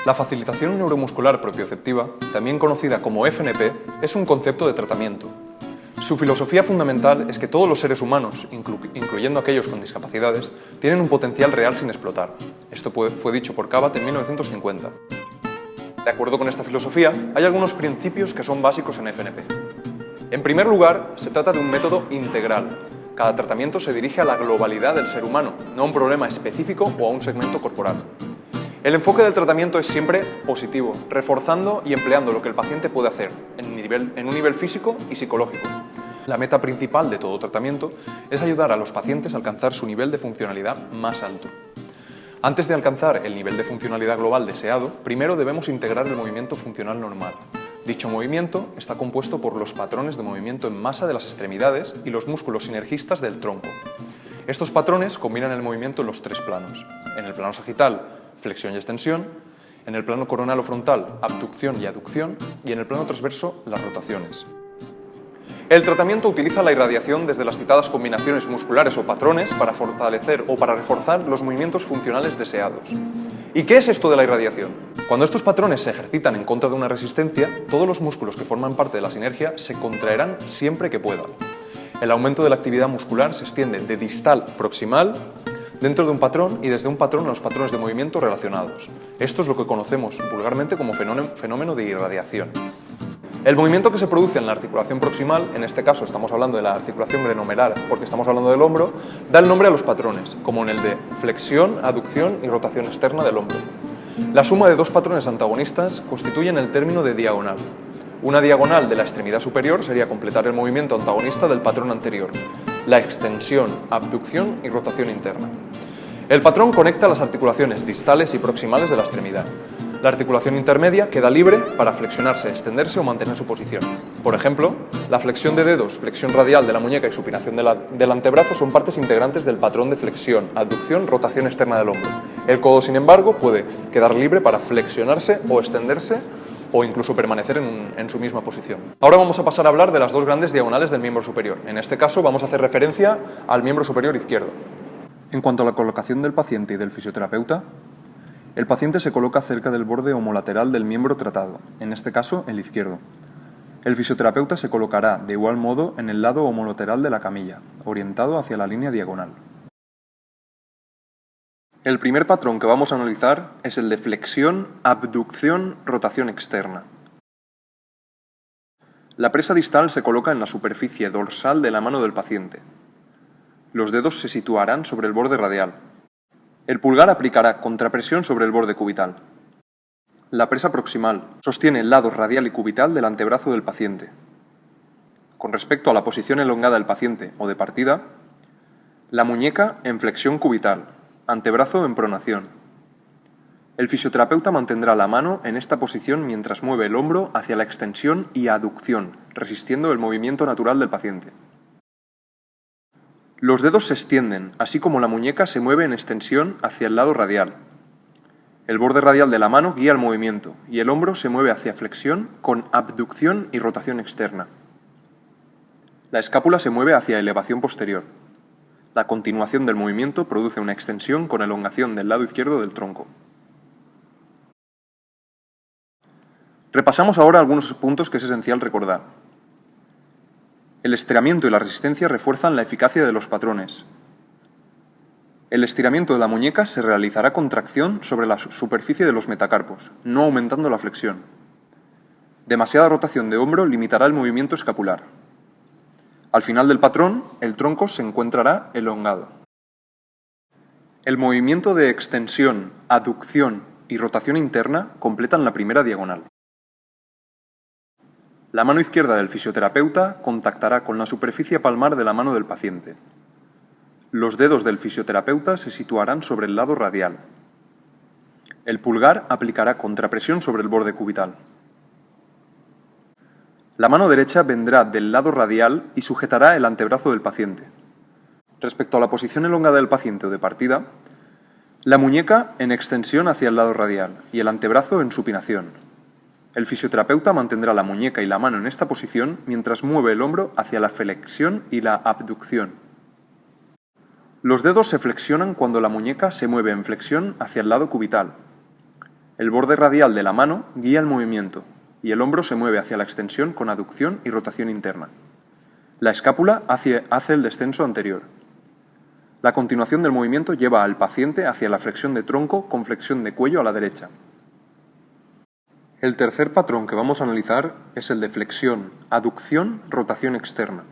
La facilitación neuromuscular propioceptiva, también conocida como FNP, es un concepto de tratamiento. Su filosofía fundamental es que todos los seres humanos, incluyendo aquellos con discapacidades, tienen un potencial real sin explotar. Esto fue dicho por Cabot en 1950. De acuerdo con esta filosofía, hay algunos principios que son básicos en FNP. En primer lugar, se trata de un método integral. Cada tratamiento se dirige a la globalidad del ser humano, no a un problema específico o a un segmento corporal. El enfoque del tratamiento es siempre positivo, reforzando y empleando lo que el paciente puede hacer en un nivel físico y psicológico. La meta principal de todo tratamiento es ayudar a los pacientes a alcanzar su nivel de funcionalidad más alto. Antes de alcanzar el nivel de funcionalidad global deseado, primero debemos integrar el movimiento funcional normal. Dicho movimiento está compuesto por los patrones de movimiento en masa de las extremidades y los músculos sinergistas del tronco. Estos patrones combinan el movimiento en los tres planos. En el plano sagital, flexión y extensión; en el plano coronal o frontal, abducción y aducción; y en el plano transverso, las rotaciones. El tratamiento utiliza la irradiación desde las citadas combinaciones musculares o patrones para fortalecer o para reforzar los movimientos funcionales deseados. ¿Y qué es esto de la irradiación? Cuando estos patrones se ejercitan en contra de una resistencia, todos los músculos que forman parte de la sinergia se contraerán siempre que puedan. El aumento de la actividad muscular se extiende de distal a proximal dentro de un patrón y desde un patrón a los patrones de movimiento relacionados. Esto es lo que conocemos vulgarmente como fenómeno de irradiación. El movimiento que se produce en la articulación proximal, en este caso estamos hablando de la articulación glenomerular porque estamos hablando del hombro, da el nombre a los patrones, como en el de flexión, aducción y rotación externa del hombro. La suma de dos patrones antagonistas constituyen el término de diagonal. Una diagonal de la extremidad superior sería completar el movimiento antagonista del patrón anterior, la extensión, abducción y rotación interna. El patrón conecta las articulaciones distales y proximales de la extremidad. La articulación intermedia queda libre para flexionarse, extenderse o mantener su posición. Por ejemplo, la flexión de dedos, flexión radial de la muñeca y supinación del antebrazo son partes integrantes del patrón de flexión, abducción, rotación externa del hombro. El codo, sin embargo, puede quedar libre para flexionarse o extenderse o incluso permanecer en su misma posición. Ahora vamos a pasar a hablar de las dos grandes diagonales del miembro superior. En este caso vamos a hacer referencia al miembro superior izquierdo. En cuanto a la colocación del paciente y del fisioterapeuta, el paciente se coloca cerca del borde homolateral del miembro tratado, en este caso el izquierdo. El fisioterapeuta se colocará de igual modo en el lado homolateral de la camilla, orientado hacia la línea diagonal. El primer patrón que vamos a analizar es el de flexión, abducción, rotación externa. La presa distal se coloca en la superficie dorsal de la mano del paciente. Los dedos se situarán sobre el borde radial. El pulgar aplicará contrapresión sobre el borde cubital. La presa proximal sostiene el lado radial y cubital del antebrazo del paciente. Con respecto a la posición elongada del paciente o de partida, la muñeca en flexión cubital, antebrazo en pronación. El fisioterapeuta mantendrá la mano en esta posición mientras mueve el hombro hacia la extensión y aducción, resistiendo el movimiento natural del paciente. Los dedos se extienden, así como la muñeca se mueve en extensión hacia el lado radial. El borde radial de la mano guía el movimiento y el hombro se mueve hacia flexión con abducción y rotación externa. La escápula se mueve hacia elevación posterior. La continuación del movimiento produce una extensión con elongación del lado izquierdo del tronco. Repasamos ahora algunos puntos que es esencial recordar. El estiramiento y la resistencia refuerzan la eficacia de los patrones. El estiramiento de la muñeca se realizará con tracción sobre la superficie de los metacarpos, no aumentando la flexión. Demasiada rotación de hombro limitará el movimiento escapular. Al final del patrón, el tronco se encontrará elongado. El movimiento de extensión, aducción y rotación interna completan la primera diagonal. La mano izquierda del fisioterapeuta contactará con la superficie palmar de la mano del paciente. Los dedos del fisioterapeuta se situarán sobre el lado radial. El pulgar aplicará contrapresión sobre el borde cubital. La mano derecha vendrá del lado radial y sujetará el antebrazo del paciente. Respecto a la posición elongada del paciente o de partida, la muñeca en extensión hacia el lado radial y el antebrazo en supinación. El fisioterapeuta mantendrá la muñeca y la mano en esta posición mientras mueve el hombro hacia la flexión y la abducción. Los dedos se flexionan cuando la muñeca se mueve en flexión hacia el lado cubital. El borde radial de la mano guía el movimiento y el hombro se mueve hacia la extensión con aducción y rotación interna. La escápula hace el descenso anterior. La continuación del movimiento lleva al paciente hacia la flexión de tronco con flexión de cuello a la derecha. El tercer patrón que vamos a analizar es el de flexión, aducción, rotación externa.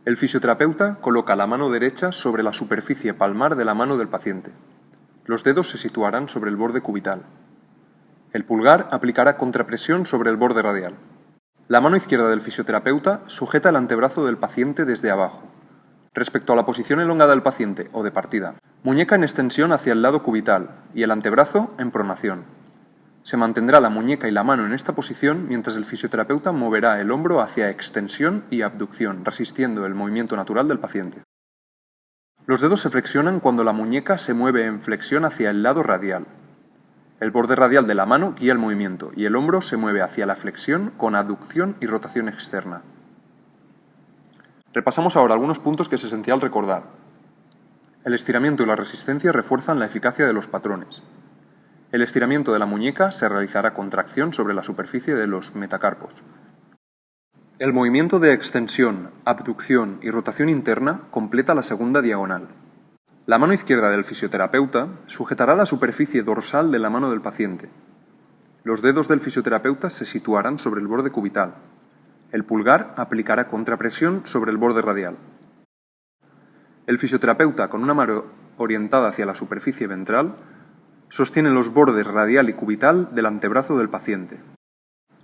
El fisioterapeuta coloca la mano derecha sobre la superficie palmar de la mano del paciente. Los dedos se situarán sobre el borde cubital. El pulgar aplicará contrapresión sobre el borde radial. La mano izquierda del fisioterapeuta sujeta el antebrazo del paciente desde abajo. Respecto a la posición elongada del paciente o de partida, muñeca en extensión hacia el lado cubital y el antebrazo en pronación. Se mantendrá la muñeca y la mano en esta posición mientras el fisioterapeuta moverá el hombro hacia extensión y abducción, resistiendo el movimiento natural del paciente. Los dedos se flexionan cuando la muñeca se mueve en flexión hacia el lado radial. El borde radial de la mano guía el movimiento y el hombro se mueve hacia la flexión con aducción y rotación externa. Repasamos ahora algunos puntos que es esencial recordar. El estiramiento y la resistencia refuerzan la eficacia de los patrones. El estiramiento de la muñeca se realizará con tracción sobre la superficie de los metacarpos. El movimiento de extensión, abducción y rotación interna completa la segunda diagonal. La mano izquierda del fisioterapeuta sujetará la superficie dorsal de la mano del paciente. Los dedos del fisioterapeuta se situarán sobre el borde cubital. El pulgar aplicará contrapresión sobre el borde radial. El fisioterapeuta, con una mano orientada hacia la superficie ventral, sostiene los bordes radial y cubital del antebrazo del paciente.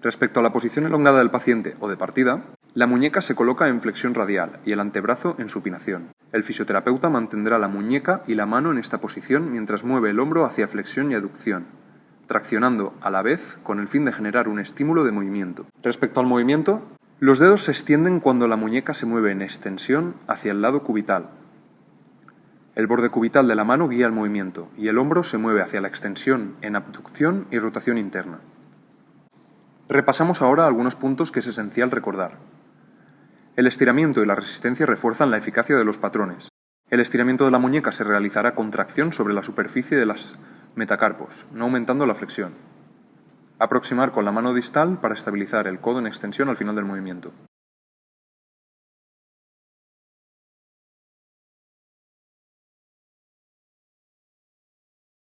Respecto a la posición elongada del paciente o de partida, la muñeca se coloca en flexión radial y el antebrazo en supinación. El fisioterapeuta mantendrá la muñeca y la mano en esta posición mientras mueve el hombro hacia flexión y aducción, traccionando a la vez con el fin de generar un estímulo de movimiento. Respecto al movimiento, los dedos se extienden cuando la muñeca se mueve en extensión hacia el lado cubital. El borde cubital de la mano guía el movimiento y el hombro se mueve hacia la extensión en abducción y rotación interna. Repasamos ahora algunos puntos que es esencial recordar. El estiramiento y la resistencia refuerzan la eficacia de los patrones. El estiramiento de la muñeca se realizará con tracción sobre la superficie de los metacarpos, no aumentando la flexión. Aproximar con la mano distal para estabilizar el codo en extensión al final del movimiento.